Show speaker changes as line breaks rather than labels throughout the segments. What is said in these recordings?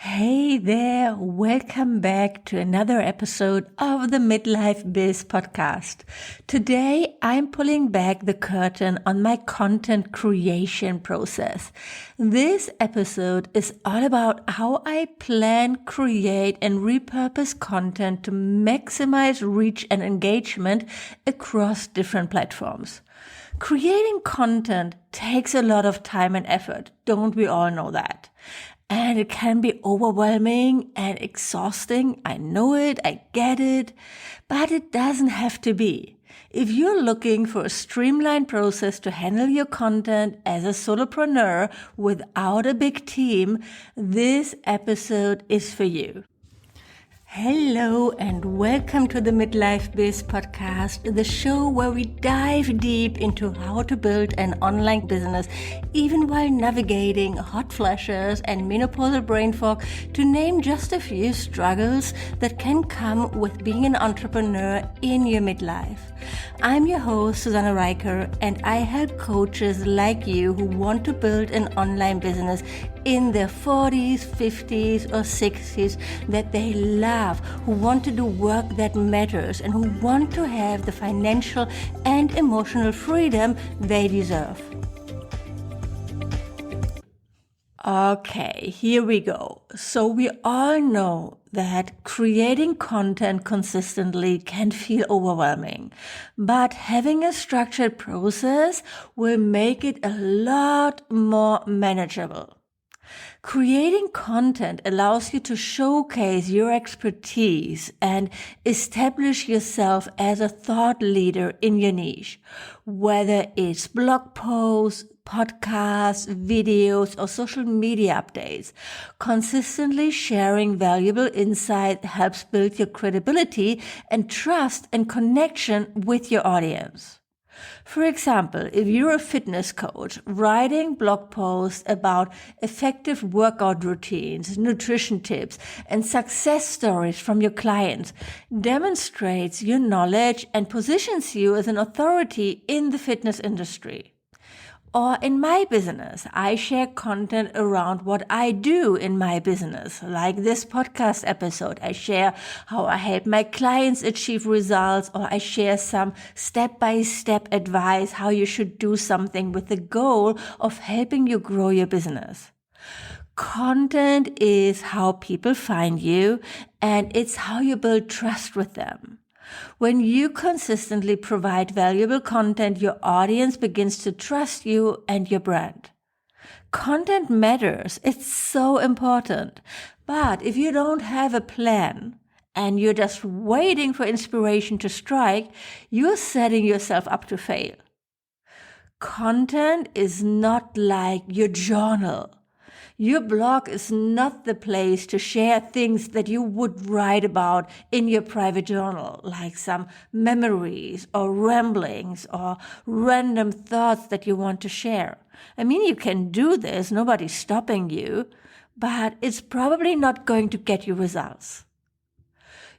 Hey there, welcome back to another episode of the Midlife Biz podcast. Today, I'm pulling back the curtain on my content creation process. This episode is all about how I plan, create, and repurpose content to maximize reach and engagement across different platforms. Creating content takes a lot of time and effort. Don't we all know that? And it can be overwhelming and exhausting. I know it, I get it, but it doesn't have to be. If you're looking for a streamlined process to handle your content as a solopreneur without a big team, this episode is for you. Hello and welcome to the Midlife Biz podcast, the show where we dive deep into how to build an online business even while navigating hot flashes and menopausal brain fog, to name just a few struggles that can come with being an entrepreneur in your midlife. I'm your host, Susanne Reicher, and I help coaches like you who want to build an online business in their 40s, 50s, or 60s that they love, who want to do work that matters, and who want to have the financial and emotional freedom they deserve. Okay, here we go. So we all know that creating content consistently can feel overwhelming, but having a structured process will make it a lot more manageable. Creating content allows you to showcase your expertise and establish yourself as a thought leader in your niche, whether it's blog posts, podcasts, videos, or social media updates. Consistently sharing valuable insight helps build your credibility and trust and connection with your audience. For example, if you're a fitness coach, writing blog posts about effective workout routines, nutrition tips, and success stories from your clients demonstrates your knowledge and positions you as an authority in the fitness industry. Or in my business, I share content around what I do in my business. Like this podcast episode, I share how I help my clients achieve results, or I share some step-by-step advice how you should do something with the goal of helping you grow your business. Content is how people find you, and it's how you build trust with them. When you consistently provide valuable content, your audience begins to trust you and your brand. Content matters. It's so important. But if you don't have a plan and you're just waiting for inspiration to strike, you're setting yourself up to fail. Content is not like your journal. Your blog is not the place to share things that you would write about in your private journal, like some memories or ramblings or random thoughts that you want to share. I mean, you can do this, nobody's stopping you, but it's probably not going to get you results.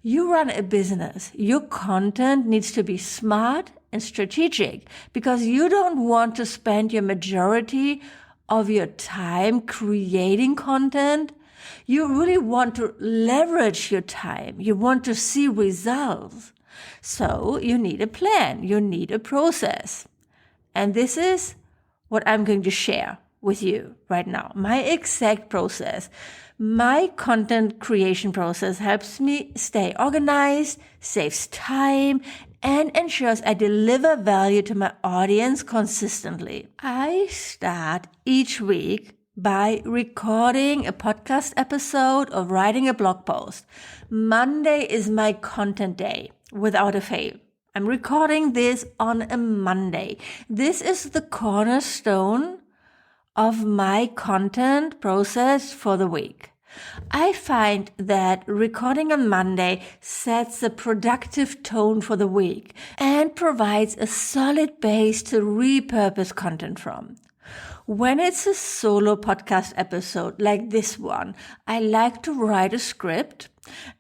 You run a business. Your content needs to be smart and strategic because you don't want to spend your majority of your time creating content. You really want to leverage your time. You want to see results. So you need a plan. You need a process. And this is what I'm going to share with you right now. My exact process. My content creation process helps me stay organized, saves time, and ensures I deliver value to my audience consistently. I start each week by recording a podcast episode or writing a blog post. Monday is my content day, without a fail. I'm recording this on a Monday. This is the cornerstone of my content process for the week. I find that recording on Monday sets a productive tone for the week and provides a solid base to repurpose content from. When it's a solo podcast episode like this one, I like to write a script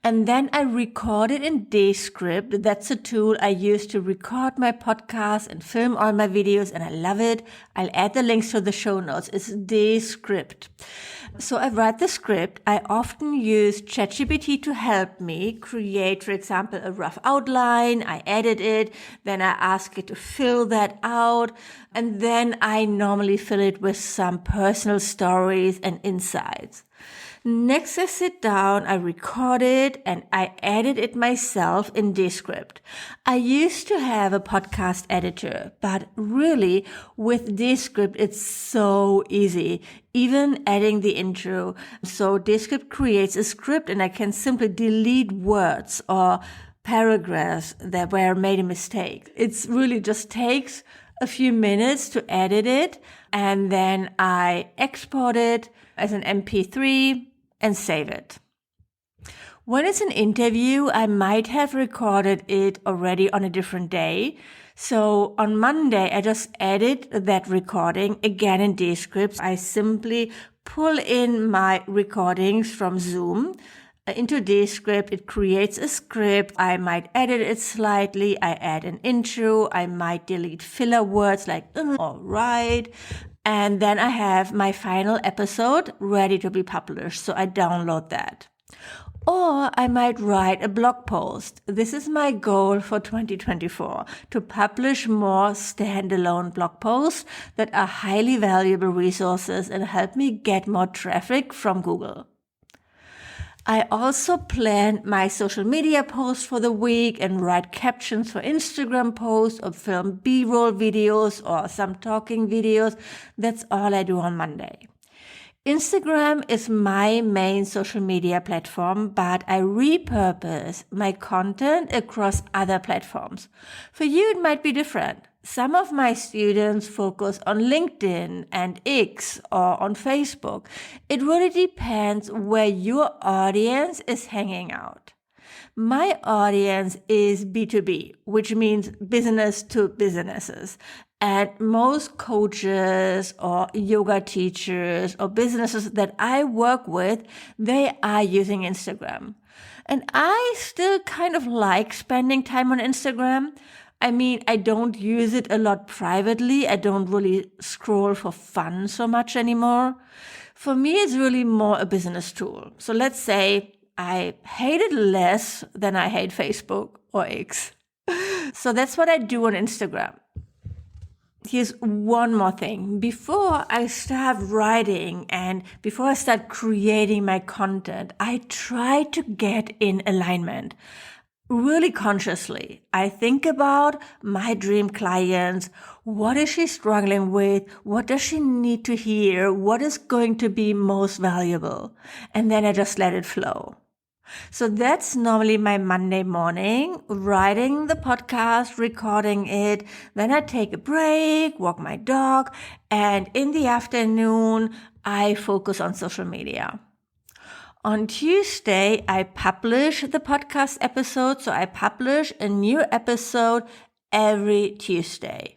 And then I record it in Descript. That's a tool I use to record my podcast and film all my videos, and I love it. I'll add the links to the show notes. It's Descript. So I write the script. I often use ChatGPT to help me create, for example, a rough outline. I edit it, then I ask it to fill that out, and then I normally fill it with some personal stories and insights. Next, I sit down, I record it, and I edit it myself in Descript. I used to have a podcast editor, but really with Descript, it's so easy, even adding the intro. So Descript creates a script and I can simply delete words or paragraphs that were made a mistake. It's really just takes a few minutes to edit it, and then I export it as an MP3 and save it. When it's an interview, I might have recorded it already on a different day. So on Monday, I just edit that recording again in Descript. I simply pull in my recordings from Zoom into Descript. It creates a script. I might edit it slightly. I add an intro. I might delete filler words like all right. And then I have my final episode ready to be published. So I download that. Or I might write a blog post. This is my goal for 2024, to publish more standalone blog posts that are highly valuable resources and help me get more traffic from Google. I also plan my social media posts for the week and write captions for Instagram posts or film B-roll videos or some talking videos. That's all I do on Monday. Instagram is my main social media platform, but I repurpose my content across other platforms. For you, it might be different. Some of my students focus on LinkedIn and X or on Facebook. It really depends where your audience is hanging out. My audience is B2B, which means business to businesses. And most coaches or yoga teachers or businesses that I work with, they are using Instagram. And I still kind of like spending time on Instagram. I mean, I don't use it a lot privately. I don't really scroll for fun so much anymore. For me, it's really more a business tool. So let's say I hate it less than I hate Facebook or X. So that's what I do on Instagram. Here's one more thing. Before I start writing and before I start creating my content, I try to get in alignment. Really consciously, I think about my dream clients. What is she struggling with? What does she need to hear? What is going to be most valuable? And then I just let it flow. So that's normally my Monday morning, writing the podcast, recording it. Then I take a break, walk my dog, and in the afternoon, I focus on social media. On Tuesday, I publish the podcast episode. So I publish a new episode every Tuesday.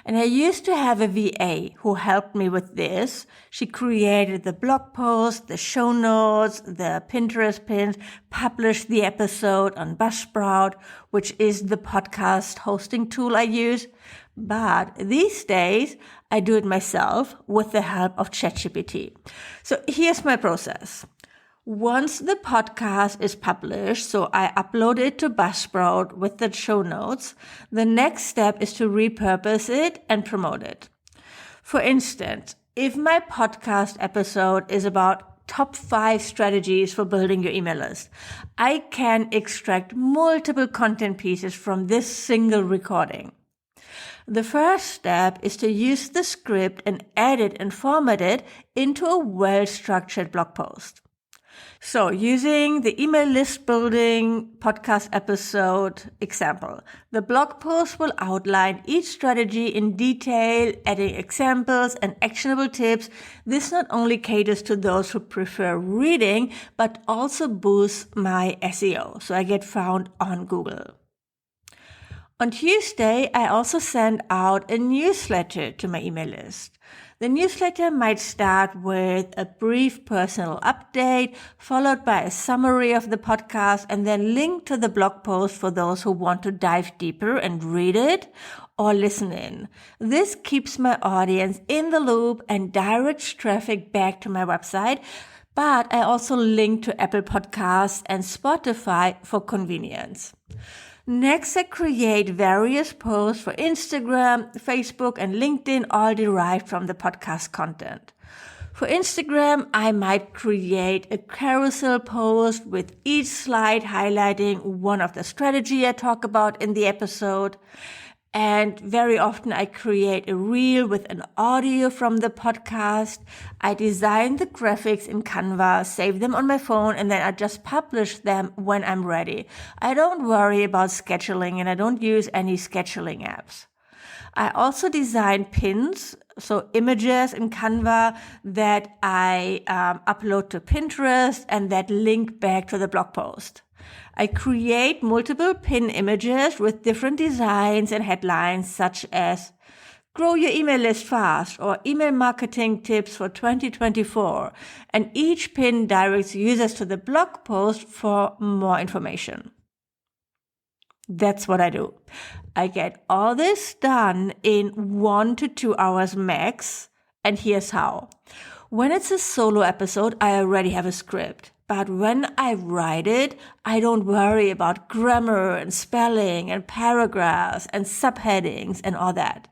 And I used to have a VA who helped me with this. She created the blog post, the show notes, the Pinterest pins, published the episode on Buzzsprout, which is the podcast hosting tool I use. But these days, I do it myself with the help of ChatGPT. So here's my process. Once the podcast is published, so I upload it to Buzzsprout with the show notes, the next step is to repurpose it and promote it. For instance, if my podcast episode is about top 5 strategies for building your email list, I can extract multiple content pieces from this single recording. The first step is to use the script and edit and format it into a well-structured blog post. So using the email list building podcast episode example, the blog post will outline each strategy in detail, adding examples and actionable tips. This not only caters to those who prefer reading, but also boosts my SEO, so I get found on Google. On Tuesday, I also send out a newsletter to my email list. The newsletter might start with a brief personal update, followed by a summary of the podcast, and then link to the blog post for those who want to dive deeper and read it or listen in. This keeps my audience in the loop and directs traffic back to my website, but I also link to Apple Podcasts and Spotify for convenience. Next, I create various posts for Instagram, Facebook, and LinkedIn, all derived from the podcast content. For Instagram, I might create a carousel post with each slide highlighting one of the strategy I talk about in the episode. And very often I create a reel with an audio from the podcast. I design the graphics in Canva, save them on my phone, and then I just publish them when I'm ready. I don't worry about scheduling, and I don't use any scheduling apps. I also design pins, so images in Canva that I upload to Pinterest and that link back to the blog post. I create multiple pin images with different designs and headlines such as "Grow your email list fast" or "Email marketing tips for 2024." And each pin directs users to the blog post for more information. That's what I do. I get all this done in 1 to 2 hours max. And here's how. When it's a solo episode, I already have a script. But when I write it, I don't worry about grammar and spelling and paragraphs and subheadings and all that.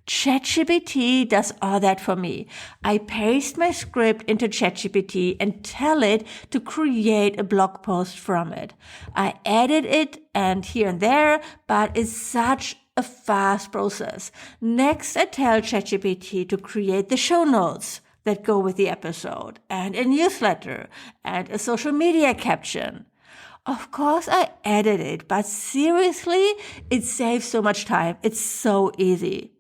ChatGPT does all that for me. I paste my script into ChatGPT and tell it to create a blog post from it. I edit it and here and there, but it's such a fast process. Next, I tell ChatGPT to create the show notes that go with the episode, and a newsletter, and a social media caption. Of course, I edit it, but seriously, it saves so much time. It's so easy.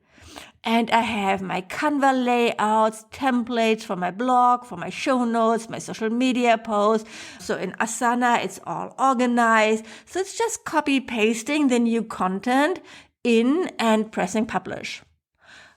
And I have my Canva layouts, templates for my blog, for my show notes, my social media posts. So in Asana, it's all organized. So it's just copy pasting the new content in and pressing publish.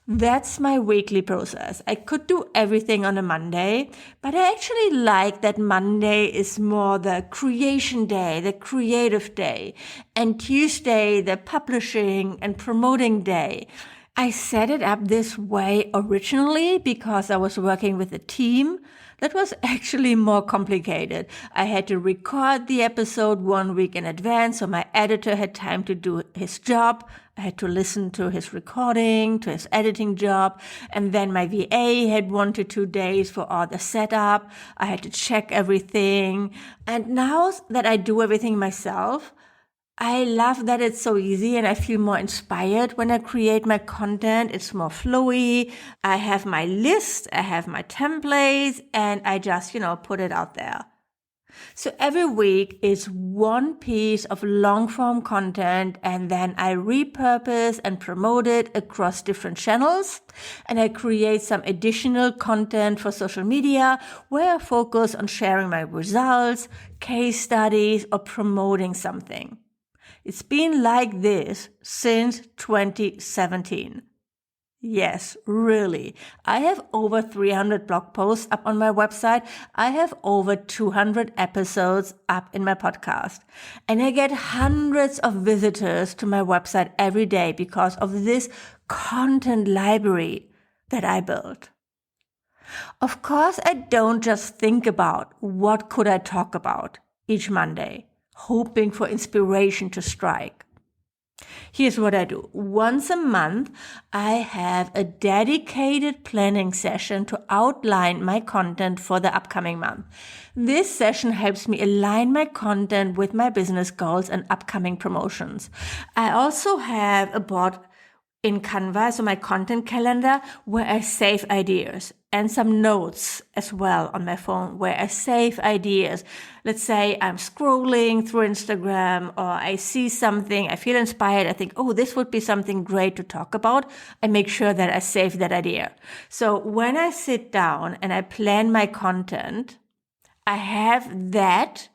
That's my weekly process. I could do everything on a Monday, but I actually like that Monday is more the creation day, the creative day, and Tuesday, the publishing and promoting day. I set it up this way originally because I was working with a team that was actually more complicated. I had to record the episode 1 week in advance, so my editor had time to do his job. I had to listen to his recording, to his editing job, and then my VA had 1 to 2 days for all the setup. I had to check everything. And now that I do everything myself, I love that it's so easy and I feel more inspired when I create my content. It's more flowy. I have my list, I have my templates, and I just, put it out there. So every week is one piece of long form content, and then I repurpose and promote it across different channels. And I create some additional content for social media where I focus on sharing my results, case studies, or promoting something. It's been like this since 2017. Yes, really. I have over 300 blog posts up on my website. I have over 200 episodes up in my podcast. And I get hundreds of visitors to my website every day because of this content library that I built. Of course, I don't just think about what could I talk about each Monday, hoping for inspiration to strike. Here's what I do. Once a month, I have a dedicated planning session to outline my content for the upcoming month. This session helps me align my content with my business goals and upcoming promotions. I also have a board in Canva, so my content calendar, where I save ideas, and some notes as well on my phone where I save ideas. Let's say I'm scrolling through Instagram or I see something, I feel inspired, I think, oh, this would be something great to talk about. I make sure that I save that idea. So when I sit down and I plan my content, I have that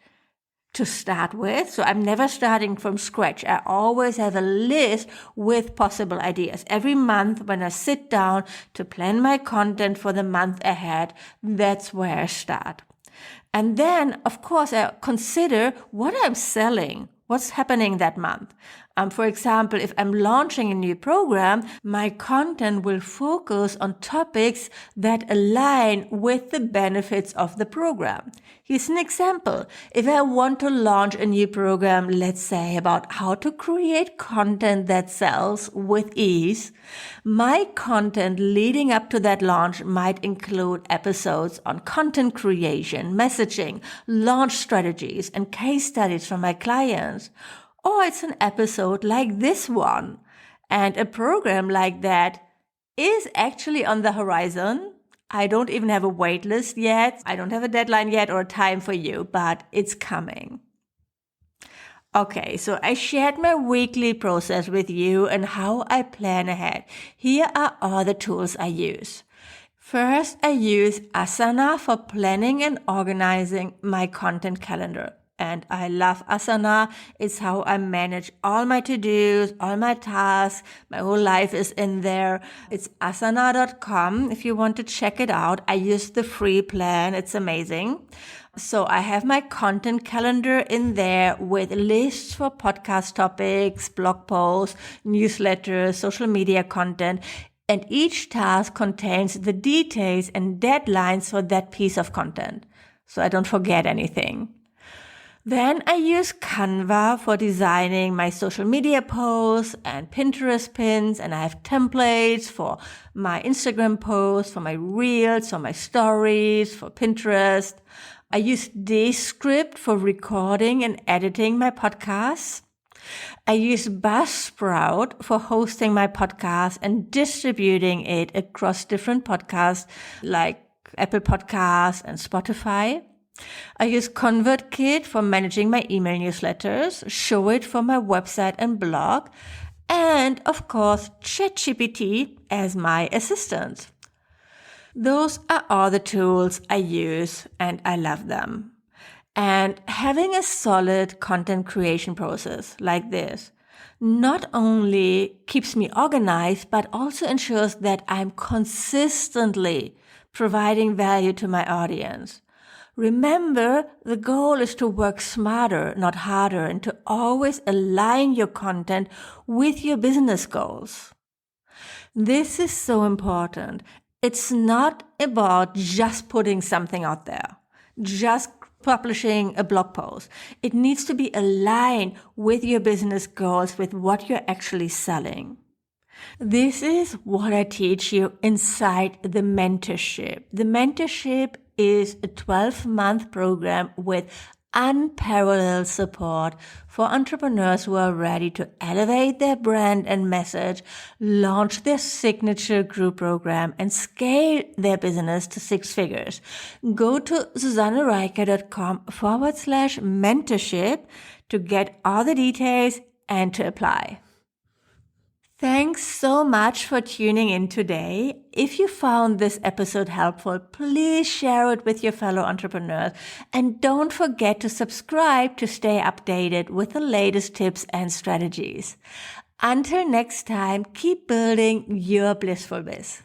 to start with. So I'm never starting from scratch. I always have a list with possible ideas. Every month when I sit down to plan my content for the month ahead, that's where I start. And then, of course, I consider what I'm selling, what's happening that month. For example, if I'm launching a new program, my content will focus on topics that align with the benefits of the program. Here's an example. If I want to launch a new program, let's say about how to create content that sells with ease, my content leading up to that launch might include episodes on content creation, messaging, launch strategies, and case studies from my clients. Or it's an episode like this one. And a program like that is actually on the horizon. I don't even have a wait list yet. I don't have a deadline yet or a time for you, but it's coming. Okay, so I shared my weekly process with you and how I plan ahead. Here are all the tools I use. First, I use Asana for planning and organizing my content calendar. And I love Asana. It's how I manage all my to-dos, all my tasks. My whole life is in there. It's asana.com if you want to check it out. I use the free plan. It's amazing. So I have my content calendar in there with lists for podcast topics, blog posts, newsletters, social media content. And each task contains the details and deadlines for that piece of content, so I don't forget anything. Then I use Canva for designing my social media posts and Pinterest pins, and I have templates for my Instagram posts, for my reels, for my stories, for Pinterest. I use Descript for recording and editing my podcasts. I use Buzzsprout for hosting my podcast and distributing it across different podcasts like Apple Podcasts and Spotify. I use ConvertKit for managing my email newsletters, Showit for my website and blog, and of course, ChatGPT as my assistant. Those are all the tools I use and I love them. And having a solid content creation process like this not only keeps me organized, but also ensures that I'm consistently providing value to my audience. Remember, the goal is to work smarter, not harder, and to always align your content with your business goals. This is so important. It's not about just putting something out there, just publishing a blog post. It needs to be aligned with your business goals, with what you're actually selling. This is what I teach you inside the mentorship. The mentorship is a 12-month program with unparalleled support for entrepreneurs who are ready to elevate their brand and message, launch their signature group program, and scale their business to 6 figures. Go to susannereicher.com/mentorship to get all the details and to apply. Thanks so much for tuning in today. If you found this episode helpful, please share it with your fellow entrepreneurs. And don't forget to subscribe to stay updated with the latest tips and strategies. Until next time, keep building your blissful biz.